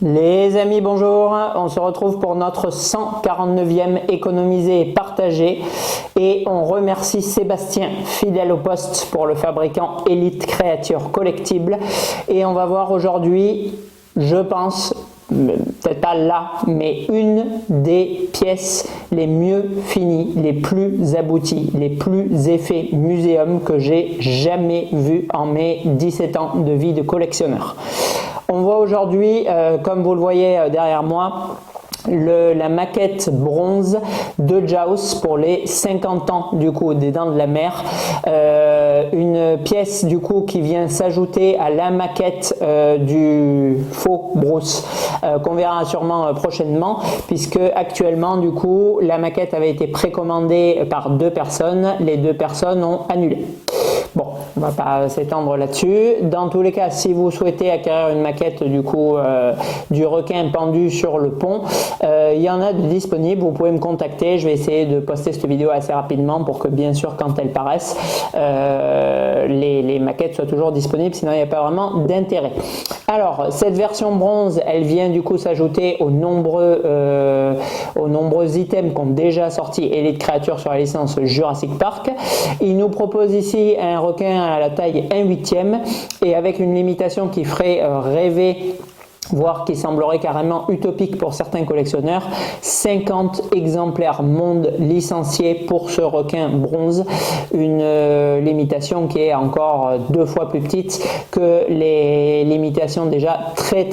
Les amis, bonjour, on se retrouve pour notre 149e économisé et partagé et on remercie Sébastien, fidèle au poste, pour le fabricant Elite Créature Collectible. Et on va voir aujourd'hui, je pense, peut-être pas là, mais une des pièces les mieux finies, les plus abouties, les plus effets muséum que j'ai jamais vu en mes 17 ans de vie de collectionneur. On voit aujourd'hui, comme vous le voyez derrière moi, la maquette bronze de Jaws pour les 50 ans du coup des Dents de la Mer, une pièce du coup qui vient s'ajouter à la maquette du faux Bruce qu'on verra sûrement prochainement, puisque actuellement du coup la maquette avait été précommandée par 2 personnes, les 2 personnes ont annulé. Bon, on va pas s'étendre là-dessus. Dans tous les cas, si vous souhaitez acquérir une maquette du coup du requin pendu sur le pont, il y en a de disponibles. Vous pouvez me contacter. Je vais essayer de poster cette vidéo assez rapidement pour que, bien sûr, quand elles paraissent, les maquettes soient toujours disponibles. Sinon, il n'y a pas vraiment d'intérêt. Alors, cette version bronze, elle vient du coup s'ajouter aux nombreux items qu'ont déjà sorti Elite Créature sur la licence Jurassic Park. Il nous propose ici un requin à la taille 1/8 et avec une limitation qui ferait rêver, voire qui semblerait carrément utopique pour certains collectionneurs, 50 exemplaires monde licenciés pour ce requin bronze, une limitation qui est encore 2 fois plus petite que les limitations déjà très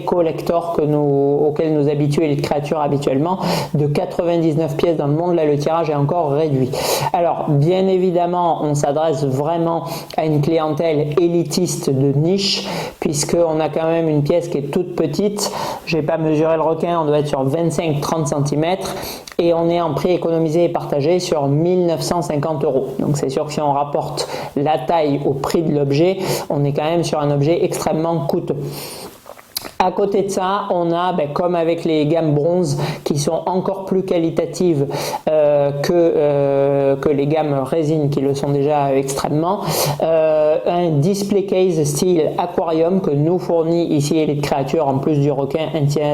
collector auxquelles nous habitue Elite Créature habituellement, de 99 pièces dans le monde. Là, le tirage est encore réduit. Alors, bien évidemment, on s'adresse vraiment à une clientèle élitiste de niche, puisqu'on a quand même une pièce qui est toute petite. Je n'ai pas mesuré le requin, on doit être sur 25-30 cm et on est en prix économisé et partagé sur 1950 €. Donc c'est sûr que si on rapporte la taille au prix de l'objet, on est quand même sur un objet extrêmement coûteux. À côté de ça, on a, comme avec les gammes bronze qui sont encore plus qualitatives que les gammes résine qui le sont déjà extrêmement, un display case style aquarium que nous fournit ici Elite Créature en plus du requin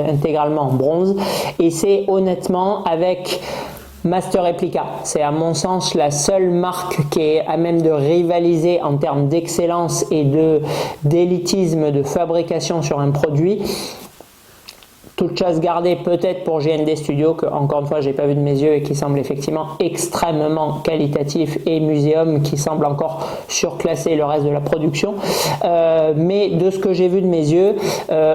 intégralement en bronze. Et c'est honnêtement avec Master Replica, c'est à mon sens la seule marque qui est à même de rivaliser en termes d'excellence et d'élitisme de fabrication sur un produit. Toute chasse gardée peut-être pour GND Studio, que encore une fois j'ai pas vu de mes yeux et qui semble effectivement extrêmement qualitatif, et Muséum qui semble encore surclasser le reste de la production. Mais de ce que j'ai vu de mes yeux,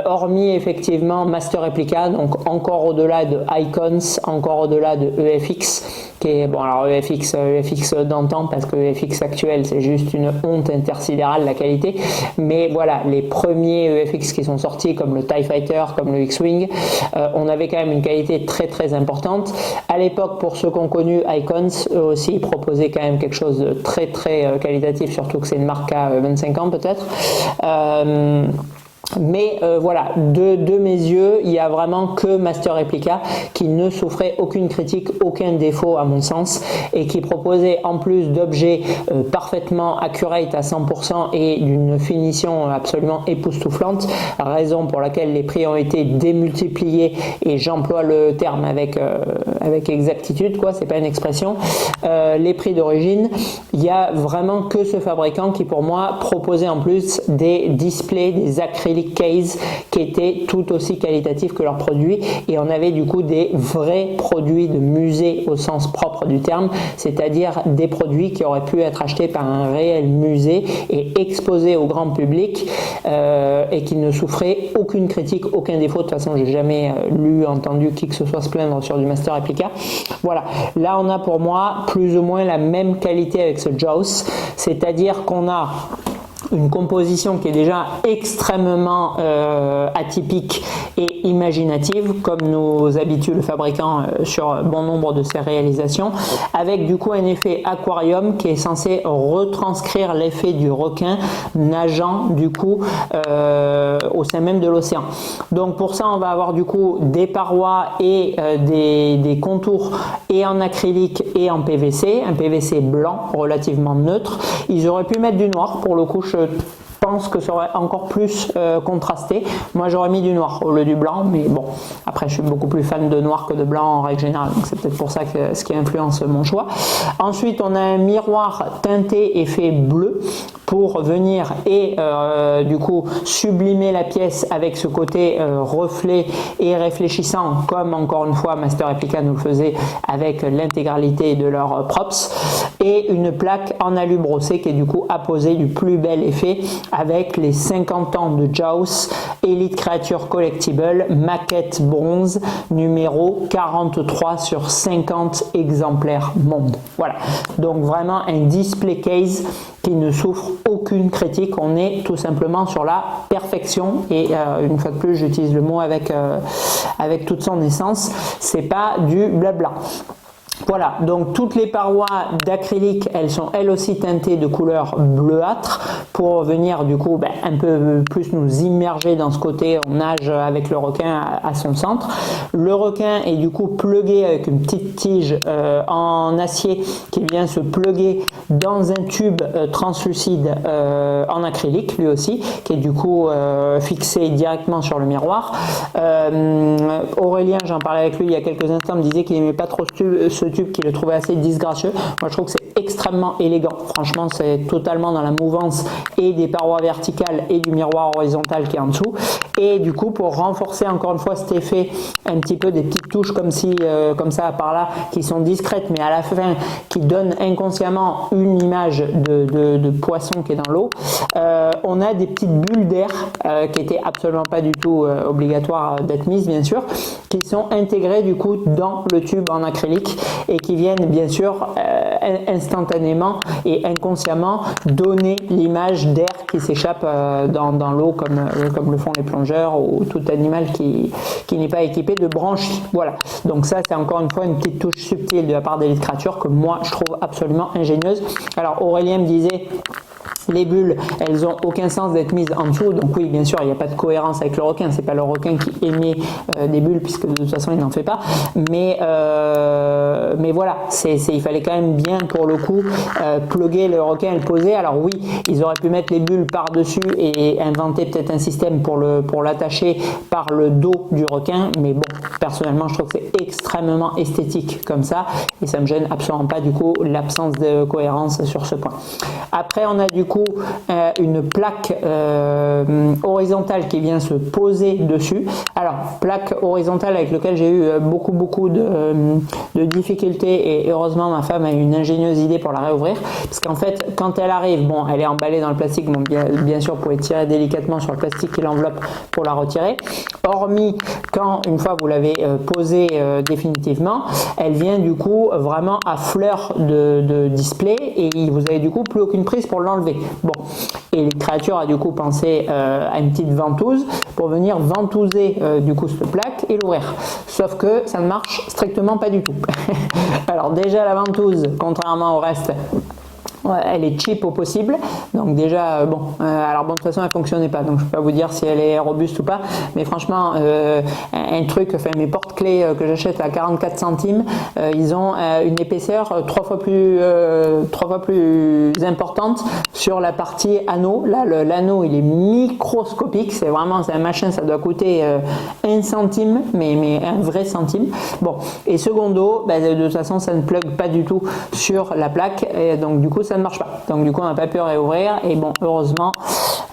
hormis effectivement Master Replica, donc encore au-delà de Icons, encore au-delà de EFX, qui est bon, alors EFX d'antan, parce que EFX actuel c'est juste une honte intersidérale la qualité, mais voilà, les premiers EFX qui sont sortis comme le TIE Fighter, comme le X-Wing, on avait quand même une qualité très importante. À l'époque, pour ceux qui ont connu Icons, eux aussi proposaient quand même quelque chose de très qualitatif, surtout que c'est une marque à 25 ans peut-être. Mais voilà, de mes yeux, il n'y a vraiment que Master Replica qui ne souffrait aucune critique, aucun défaut à mon sens, et qui proposait en plus d'objets parfaitement accurate à 100% et d'une finition absolument époustouflante, raison pour laquelle les prix ont été démultipliés, et j'emploie le terme avec exactitude, quoi, c'est pas une expression. Les prix d'origine, il n'y a vraiment que ce fabricant qui pour moi proposait en plus des displays, des acryliques case qui étaient tout aussi qualitatifs que leurs produits, et on avait du coup des vrais produits de musée au sens propre du terme, c'est-à-dire des produits qui auraient pu être achetés par un réel musée et exposés au grand public, et qui ne souffraient aucune critique, aucun défaut. De toute façon, j'ai jamais entendu qui que ce soit se plaindre sur du Master Replica. Voilà, là on a pour moi plus ou moins la même qualité avec ce Jaws, c'est-à-dire qu'on a une composition qui est déjà extrêmement atypique et imaginative, comme nous habitue le fabricant sur bon nombre de ses réalisations, avec du coup un effet aquarium qui est censé retranscrire l'effet du requin nageant du coup au sein même de l'océan. Donc pour ça, on va avoir du coup des parois et des contours et en acrylique et en PVC, un PVC blanc relativement neutre. Ils auraient pu mettre du noir, pour le coup je pense que ça aurait encore plus contrasté. Moi j'aurais mis du noir au lieu du blanc, mais bon, après je suis beaucoup plus fan de noir que de blanc en règle générale, donc c'est peut-être pour ça que ce qui influence mon choix. Ensuite on a un miroir teinté effet bleu pour venir et du coup sublimer la pièce avec ce côté reflet et réfléchissant, comme encore une fois Master Replica nous le faisait avec l'intégralité de leurs props, et une plaque en alu brossé qui est du coup apposée du plus bel effet avec les 50 ans de Jaws Elite Creature Collectible maquette bronze numéro 43 sur 50 exemplaires monde. Voilà, donc vraiment un display case qui ne souffre aucune critique. On est tout simplement sur la perfection, et une fois de plus j'utilise le mot avec toute son essence, c'est pas du blabla. Voilà, donc toutes les parois d'acrylique, elles sont elles aussi teintées de couleur bleuâtre pour venir du coup un peu plus nous immerger dans ce côté, on nage avec le requin à son centre. Le requin est du coup plugué avec une petite tige en acier qui vient se pluguer dans un tube translucide en acrylique lui aussi, qui est du coup fixé directement sur le miroir. Aurélien, j'en parlais avec lui il y a quelques instants, me disait qu'il n'aimait pas trop ce tube, qu'il le trouvait assez disgracieux. Moi je trouve que c'est extrêmement élégant, franchement c'est totalement dans la mouvance et des parois verticales et du miroir horizontal qui est en dessous, et du coup pour renforcer encore une fois cet effet, un petit peu des petites touches comme ça par là qui sont discrètes mais à la fin qui donnent inconsciemment une image de poisson qui est dans l'eau. On a des petites bulles d'air qui étaient absolument pas du tout obligatoires d'être mises bien sûr, qui sont intégrées du coup dans le tube en acrylique et qui viennent bien sûr instantanément et inconsciemment donner l'image d'air qui s'échappe dans l'eau comme le font les plongeurs ou tout animal qui n'est pas équipé de branchies. Voilà, donc ça c'est encore une fois une petite touche subtile de la part d'Elite Creature que moi je trouve absolument ingénieuse. Alors Aurélien me disait les bulles, elles ont aucun sens d'être mises en dessous, donc oui bien sûr il n'y a pas de cohérence avec le requin, c'est pas le requin qui émet des bulles puisque de toute façon il n'en fait pas, mais voilà, il fallait quand même bien pour le coup plugger le requin et le poser. Alors oui, ils auraient pu mettre les bulles par dessus et inventer peut-être un système pour l'attacher par le dos du requin, mais bon, personnellement je trouve que c'est extrêmement esthétique comme ça et ça me gêne absolument pas du coup l'absence de cohérence sur ce point. Après on a du coup une plaque horizontale qui vient se poser dessus. Alors plaque horizontale avec laquelle j'ai eu beaucoup de difficultés, et heureusement ma femme a eu une ingénieuse idée pour la réouvrir, parce qu'en fait quand elle arrive, bon elle est emballée dans le plastique, bon, bien sûr vous pouvez tirer délicatement sur le plastique qui l'enveloppe pour la retirer, hormis quand une fois vous l'avez posée définitivement, elle vient du coup vraiment à fleur de display et vous avez du coup plus aucune prise pour l'enlever. Bon, et Elite Creature a du coup pensé à une petite ventouse pour venir ventouser du coup cette plaque et l'ouvrir. Sauf que ça ne marche strictement pas du tout. Alors déjà la ventouse, contrairement au reste, elle est cheap au possible, donc déjà bon, alors bon de toute façon elle fonctionnait pas, donc je peux pas vous dire si elle est robuste ou pas, mais franchement un truc, enfin mes porte-clés que j'achète à 44 centimes, ils ont une épaisseur trois fois plus importante sur la partie anneau. Là l'anneau il est microscopique, c'est un machin, ça doit coûter 1 centime, mais un vrai centime. Bon, et secondo, de toute façon ça ne plug pas du tout sur la plaque, et donc du coup ça ne marche pas. Donc du coup on n'a pas pu réouvrir, et bon heureusement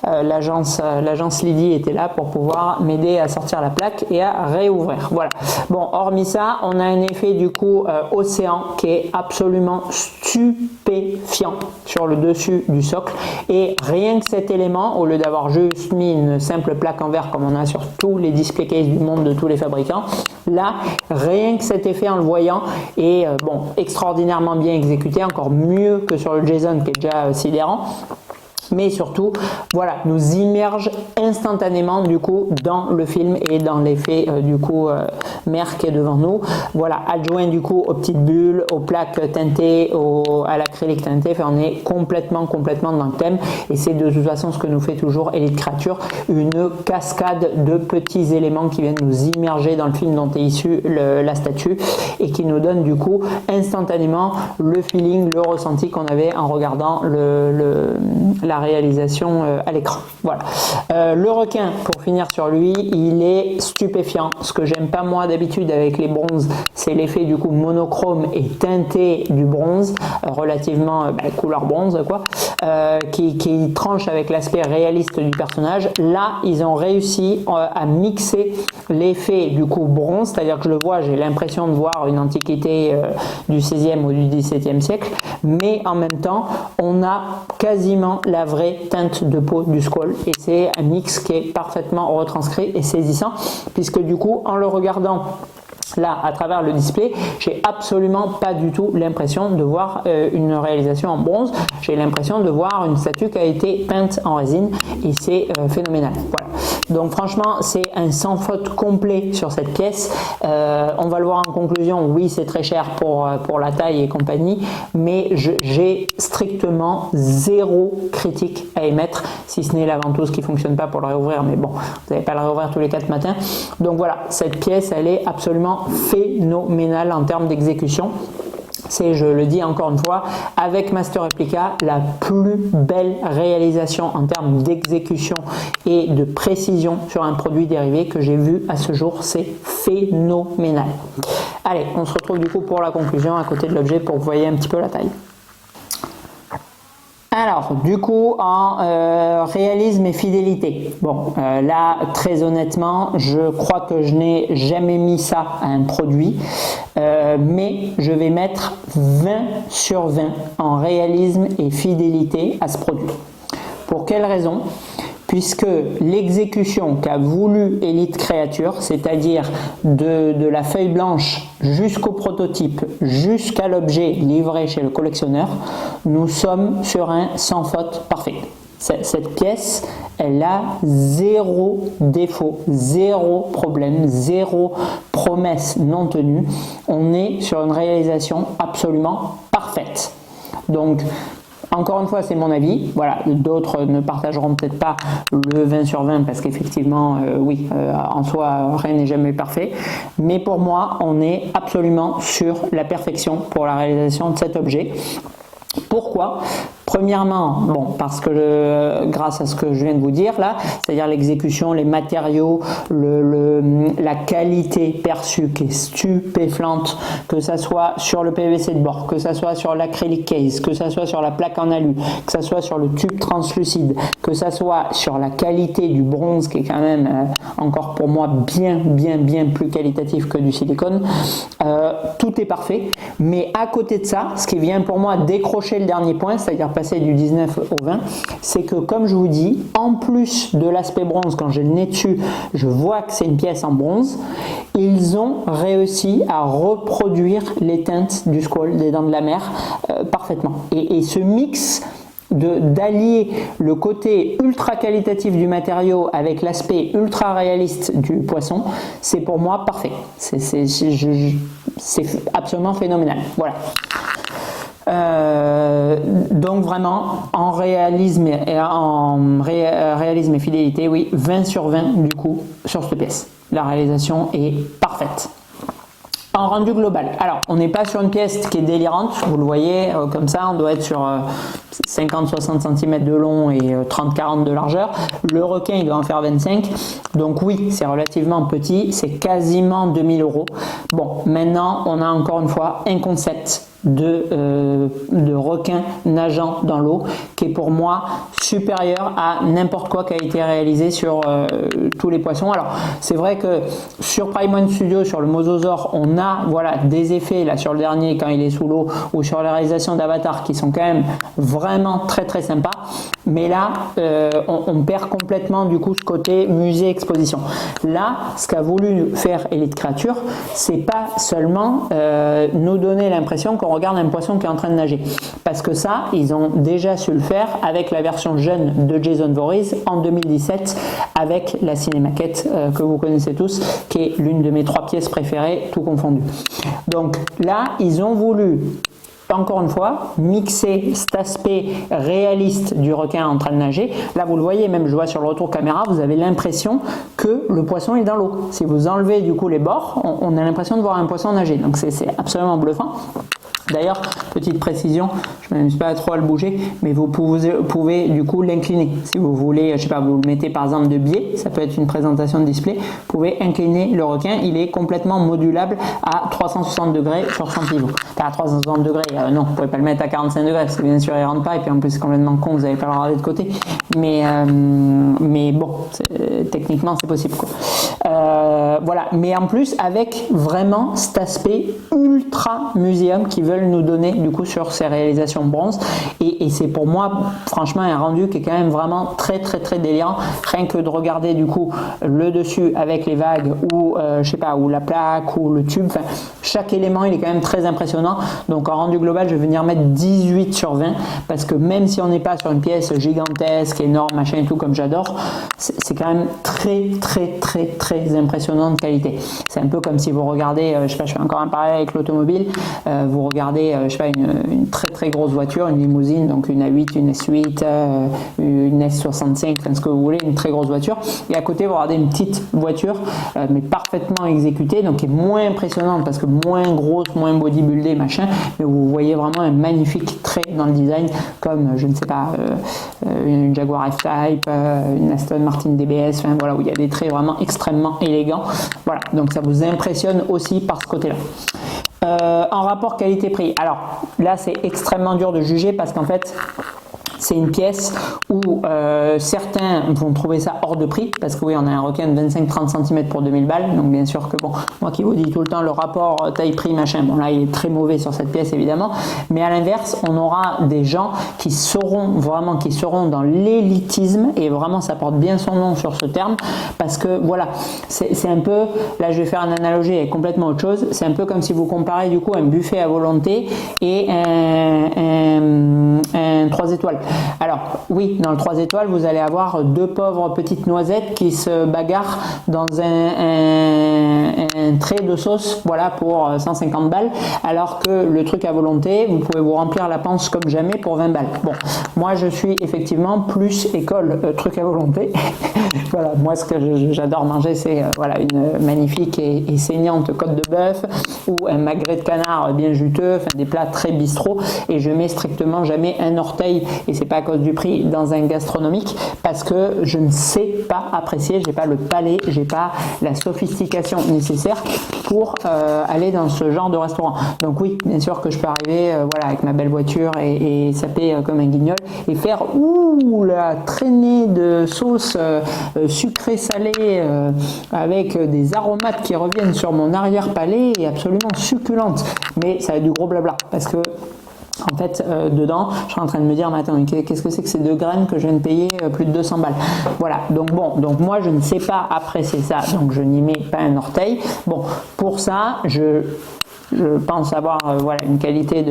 l'agence Lydie était là pour pouvoir m'aider à sortir la plaque et à réouvrir. Voilà. Bon, hormis ça, on a un effet du coup océan qui est absolument stupéfiant sur le dessus du socle, et rien que cet élément, au lieu d'avoir juste mis une simple plaque en verre comme on a sur tous les display cases du monde de tous les fabricants, là rien que cet effet en le voyant est bon, extraordinairement bien exécuté, encore mieux que sur le Jason qui est déjà sidérant. Mais surtout, voilà, nous immerge instantanément du coup dans le film et dans l'effet du coup mer qui est devant nous. Voilà, adjoint du coup aux petites bulles, aux plaques teintées, à l'acrylique teinté. Enfin, on est complètement dans le thème, et c'est de toute façon ce que nous fait toujours Elite Creature, une cascade de petits éléments qui viennent nous immerger dans le film dont est issue la statue, et qui nous donne du coup instantanément le feeling, le ressenti qu'on avait en regardant la réalisation à l'écran. Voilà. Le requin, pour finir sur lui, il est stupéfiant. Ce que j'aime pas moi d'habitude avec les bronzes, c'est l'effet du coup monochrome et teinté du bronze, relativement couleur bronze quoi, qui tranche avec l'aspect réaliste du personnage. Là, ils ont réussi à mixer l'effet du coup bronze, c'est-à-dire que je le vois, j'ai l'impression de voir une antiquité du 16e ou du 17e siècle, mais en même temps, on a quasiment la vraie teinte de peau du Squall et c'est un mix qui est parfaitement retranscrit et saisissant, puisque du coup, en le regardant là, à travers le display, j'ai absolument pas du tout l'impression de voir une réalisation en bronze. J'ai l'impression de voir une statue qui a été peinte en résine et c'est phénoménal. Voilà. Donc franchement, c'est un sans faute complet sur cette pièce. On va le voir en conclusion. Oui, c'est très cher pour la taille et compagnie, mais j'ai strictement zéro critique à émettre, si ce n'est la ventouse qui fonctionne pas pour le réouvrir. Mais bon, vous n'allez pas le réouvrir tous les 4 matins. Donc voilà, cette pièce, elle est absolument phénoménal en termes d'exécution. C'est, je le dis encore une fois, avec Master Replica, la plus belle réalisation en termes d'exécution et de précision sur un produit dérivé que j'ai vu à ce jour. C'est phénoménal. Allez, on se retrouve du coup pour la conclusion à côté de l'objet pour que vous voyez un petit peu la taille. Alors, du coup, en réalisme et fidélité. Bon, là, très honnêtement, je crois que je n'ai jamais mis ça à un produit, mais je vais mettre 20 sur 20 en réalisme et fidélité à ce produit. Pour quelle raison ? Puisque l'exécution qu'a voulu Elite Creature, c'est-à-dire de la feuille blanche jusqu'au prototype, jusqu'à l'objet livré chez le collectionneur, nous sommes sur un sans faute parfait. Cette pièce, elle a zéro défaut, zéro problème, zéro promesse non tenue. On est sur une réalisation absolument parfaite. Donc, encore une fois, c'est mon avis. Voilà, d'autres ne partageront peut-être pas le 20 sur 20 parce qu'effectivement, oui, en soi, rien n'est jamais parfait. Mais pour moi, on est absolument sur la perfection pour la réalisation de cet objet. Pourquoi ? Premièrement, bon, parce que grâce à ce que je viens de vous dire là, c'est-à-dire l'exécution, les matériaux, la qualité perçue qui est stupéfiante, que ça soit sur le PVC de bord, que ça soit sur l'acrylic case, que ça soit sur la plaque en alu, que ça soit sur le tube translucide, que ça soit sur la qualité du bronze qui est quand même encore pour moi bien plus qualitatif que du silicone. Tout est parfait, mais à côté de ça, ce qui vient pour moi décrocher le dernier point, c'est-à-dire passer du 19 au 20, c'est que comme je vous dis, en plus de l'aspect bronze, quand j'ai le nez dessus, je vois que c'est une pièce en bronze, ils ont réussi à reproduire les teintes du Squall, des Dents de la Mer, parfaitement. Et ce mix d'allier le côté ultra qualitatif du matériau avec l'aspect ultra réaliste du poisson, c'est pour moi parfait. C'est absolument phénoménal. Voilà. Donc vraiment en réalisme et fidélité, oui, 20 sur 20 du coup sur cette pièce. La réalisation est parfaite. En rendu global, alors on n'est pas sur une pièce qui est délirante, vous le voyez comme ça, on doit être sur 50-60 cm de long et 30-40 de largeur. Le requin il doit en faire 25, donc oui c'est relativement petit, c'est quasiment 2000 €. Bon, maintenant on a encore une fois un concept de requin nageant dans l'eau qui est pour moi supérieur à n'importe quoi qui a été réalisé sur tous les poissons. Alors c'est vrai que sur Prime One Studio, sur le Mosasaur, on a voilà des effets là sur le dernier quand il est sous l'eau ou sur la réalisation d'Avatar qui sont quand même vraiment très sympas, mais là on perd complètement du coup ce côté musée exposition. Là ce qu'a voulu faire Elite Creature, c'est pas seulement nous donner l'impression qu'on regarde un poisson qui est en train de nager, parce que ça ils ont déjà su le faire avec la version jeune de Jason Voorhees en 2017 avec la cinémaquette que vous connaissez tous, qui est l'une de mes 3 pièces préférées tout confondu. Donc là ils ont voulu encore une fois mixer cet aspect réaliste du requin en train de nager. Là vous le voyez, même je vois sur le retour caméra, vous avez l'impression que le poisson est dans l'eau. Si vous enlevez du coup les bords, on a l'impression de voir un poisson nager, donc c'est absolument bluffant. D'ailleurs, petite précision, je ne m'amuse pas trop à le bouger, mais vous pouvez du coup l'incliner. Si vous voulez, je sais pas, vous le mettez par exemple de biais, ça peut être une présentation de display, vous pouvez incliner le requin, il est complètement modulable à 360 degrés sur son pivot. Enfin, à 360 degrés, non, vous ne pouvez pas le mettre à 45 degrés, parce que bien sûr il ne rentre pas, et puis en plus c'est complètement con, vous n'avez pas le regarder de côté. Mais bon, techniquement c'est possible, quoi. Voilà, mais en plus avec vraiment cet aspect ultra muséum qu'ils veulent nous donner du coup sur ces réalisations bronze, et c'est pour moi franchement un rendu qui est quand même vraiment très délirant, rien que de regarder du coup le dessus avec les vagues ou je sais pas, ou la plaque ou le tube, enfin, chaque élément il est quand même très impressionnant. Donc en rendu global je vais venir mettre 18 sur 20, parce que même si on n'est pas sur une pièce gigantesque, énorme, machin et tout comme j'adore, c'est quand même très impressionnant de qualité. C'est un peu comme si vous regardez, je sais pas, je fais encore un parallèle avec l'automobile, vous regardez, je sais pas, une très grosse voiture, une limousine, donc une A8, une S8, une S65, enfin ce que vous voulez, une très grosse voiture, et à côté vous regardez une petite voiture, mais parfaitement exécutée, donc qui est moins impressionnante parce que moins grosse, moins bodybuildée, machin, mais vous voyez vraiment un magnifique trait dans le design, comme je ne sais pas, une Jaguar F-Type, une Aston Martin DBS, enfin voilà, où il y a des traits vraiment extrêmement élégants. Voilà, donc ça vous impressionne aussi par ce côté-là. En rapport qualité-prix, alors là c'est extrêmement dur de juger parce qu'en fait c'est une pièce où certains vont trouver ça hors de prix, parce que oui, on a un requin de 25-30 cm pour 2000 balles, donc bien sûr que bon, moi qui vous dis tout le temps le rapport taille-prix machin, bon là il est très mauvais sur cette pièce évidemment, mais à l'inverse on aura des gens qui seront dans l'élitisme, et vraiment ça porte bien son nom sur ce terme, parce que voilà, c'est un peu, là je vais faire une analogie avec complètement autre chose, c'est un peu comme si vous comparez du coup un buffet à volonté et un 3 étoiles. Alors oui, dans le 3 étoiles, vous allez avoir deux pauvres petites noisettes qui se bagarrent dans un trait de sauce, voilà, pour 150 balles, alors que le truc à volonté, vous pouvez vous remplir la panse comme jamais pour 20 balles. Bon, moi je suis effectivement plus école truc à volonté. Voilà, moi ce que j'adore manger, c'est voilà, une magnifique et saignante côte de bœuf ou un magret de canard bien juteux, enfin des plats très bistrot, et je mets strictement jamais un orteil, et c'est pas à cause du prix, dans un gastronomique, parce que je ne sais pas apprécier, j'ai pas le palais, j'ai pas la sophistication nécessaire pour aller dans ce genre de restaurant. Donc oui, bien sûr que je peux arriver voilà, avec ma belle voiture et saper comme un guignol et faire la traînée de sauce sucrée salée avec des aromates qui reviennent sur mon arrière-palais et absolument succulente, mais ça a du gros blabla, parce que en fait, dedans, je suis en train de me dire, mais attends, qu'est-ce que c'est que ces deux graines que je viens de payer plus de 200 balles? Voilà, donc bon, donc moi je ne sais pas apprécier ça, donc je n'y mets pas un orteil. Bon, pour ça, je pense avoir voilà, une qualité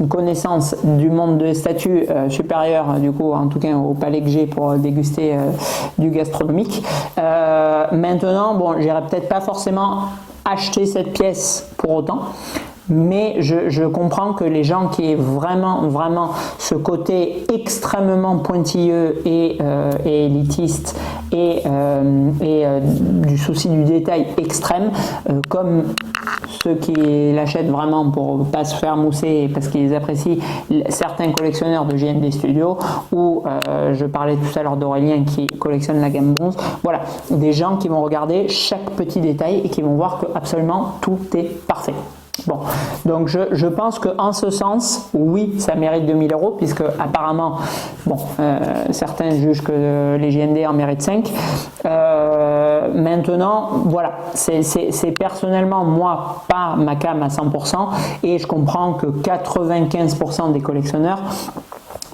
une connaissance du monde de statut supérieure, du coup, en tout cas au palais que j'ai pour déguster du gastronomique. Maintenant, bon, j'irai peut-être pas forcément acheter cette pièce pour autant, mais je comprends que les gens qui aient vraiment ce côté extrêmement pointilleux et élitiste et du souci du détail extrême, comme ceux qui l'achètent vraiment pour pas se faire mousser parce qu'ils apprécient certains collectionneurs de JMD Studio, ou je parlais tout à l'heure d'Aurélien qui collectionne la gamme bronze, voilà, des gens qui vont regarder chaque petit détail et qui vont voir que absolument tout est parfait. Bon, donc je pense qu'en ce sens, oui, ça mérite 2000 €, puisque apparemment, bon, certains jugent que les JMD en méritent 5. Maintenant, voilà, c'est personnellement, moi, pas ma cam à 100%, et je comprends que 95% des collectionneurs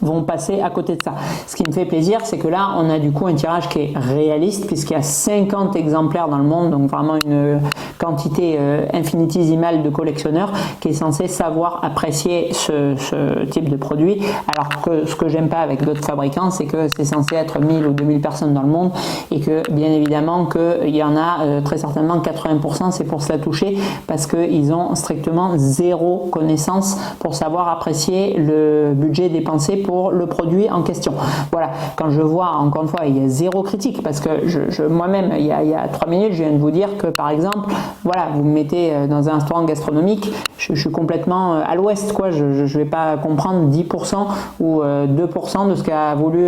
vont passer à côté de ça. Ce qui me fait plaisir, c'est que là, on a du coup un tirage qui est réaliste, puisqu'il y a 50 exemplaires dans le monde, donc vraiment une quantité infinitésimale de collectionneurs qui est censé savoir apprécier ce type de produit, alors que ce que j'aime pas avec d'autres fabricants, c'est que c'est censé être 1000 ou 2000 personnes dans le monde, et que bien évidemment qu'il y en a très certainement 80%, c'est pour se la toucher, parce qu'ils ont strictement zéro connaissance pour savoir apprécier le budget dépensé pour pour le produit en question. Voilà, quand je vois, encore une fois, il y a zéro critique, parce que moi-même, il y a 3 minutes, je viens de vous dire que, par exemple, voilà, vous me mettez dans un restaurant gastronomique, je suis complètement à l'ouest, quoi, je ne vais pas comprendre 10% ou 2% de ce qu'a voulu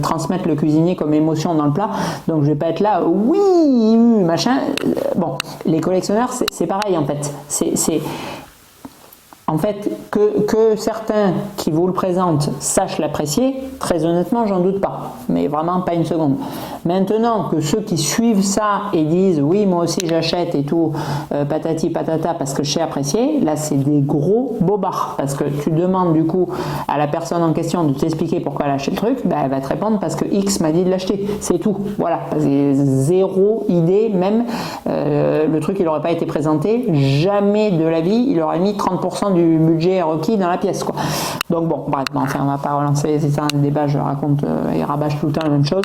transmettre le cuisinier comme émotion dans le plat, donc je vais pas être là, oui, machin. Bon, les collectionneurs, c'est pareil en fait, en fait, que certains qui vous le présentent sachent l'apprécier, très honnêtement, j'en doute pas, mais vraiment pas une seconde. Maintenant, que ceux qui suivent ça et disent oui, moi aussi j'achète et tout, patati patata, parce que je sais apprécier, là c'est des gros bobards, parce que tu demandes du coup à la personne en question de t'expliquer pourquoi elle a acheté le truc, ben, elle va te répondre parce que X m'a dit de l'acheter, c'est tout, voilà, zéro idée, même le truc il n'aurait pas été présenté, jamais de la vie il aurait mis 30% du budget requis dans la pièce, quoi. Donc bon, bref, enfin on va pas relancer, c'est ça un débat, je raconte et rabâche tout le temps la même chose,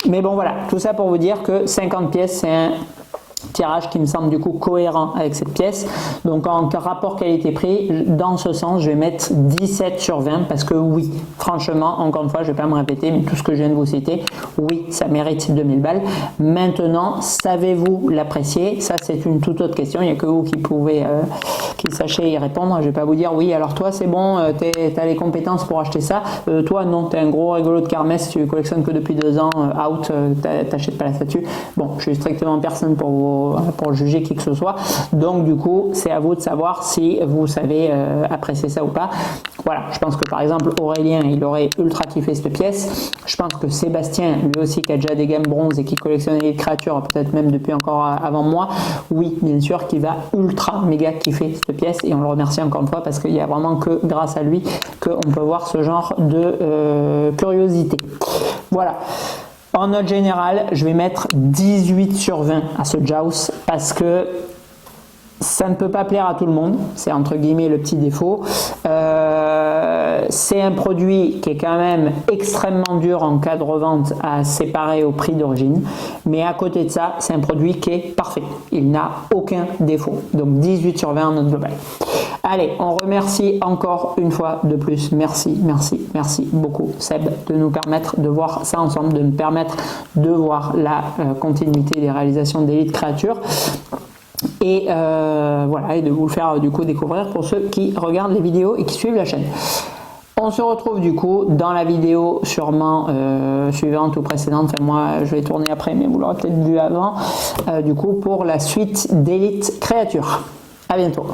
mais bon voilà, tout ça pour vous dire que 50 pièces c'est un tirage qui me semble du coup cohérent avec cette pièce. Donc en rapport qualité-prix, dans ce sens, je vais mettre 17 sur 20 parce que oui, franchement, encore une fois, je ne vais pas me répéter, mais tout ce que je viens de vous citer, oui, ça mérite 2000 balles. Maintenant, savez-vous l'apprécier? Ça, c'est une toute autre question. Il n'y a que vous qui pouvez, qui sachez y répondre. Je ne vais pas vous dire, oui, alors toi, c'est bon, tu as les compétences pour acheter ça. Toi, non, tu es un gros rigolo de kermesse, tu collectionnes que depuis 2 ans, out, t'achètes pas la statue. Bon, je suis strictement personne pour juger qui que ce soit, donc du coup c'est à vous de savoir si vous savez apprécier ça ou pas. Voilà, je pense que par exemple Aurélien il aurait ultra kiffé cette pièce, je pense que Sébastien lui aussi qui a déjà des gammes bronze et qui collectionne les créatures peut-être même depuis encore avant moi, oui bien sûr qu'il va ultra méga kiffer cette pièce et on le remercie encore une fois parce qu'il n'y a vraiment que grâce à lui qu'on peut voir ce genre de curiosité. Voilà. En note générale, je vais mettre 18 sur 20 à ce Jaws parce que ça ne peut pas plaire à tout le monde, c'est entre guillemets le petit défaut. C'est un produit qui est quand même extrêmement dur en cas de revente à séparer au prix d'origine, mais à côté de ça, c'est un produit qui est parfait. Il n'a aucun défaut. Donc 18 sur 20 en note globale. Allez, on remercie encore une fois de plus. Merci beaucoup Seb de nous permettre de voir ça ensemble, de nous permettre de voir la continuité des réalisations d'Elite Créature. Et voilà, et de vous le faire du coup découvrir pour ceux qui regardent les vidéos et qui suivent la chaîne. On se retrouve du coup dans la vidéo sûrement suivante ou précédente, enfin moi je vais tourner après mais vous l'aurez peut-être vu avant, du coup pour la suite d'Elite Créature. À bientôt.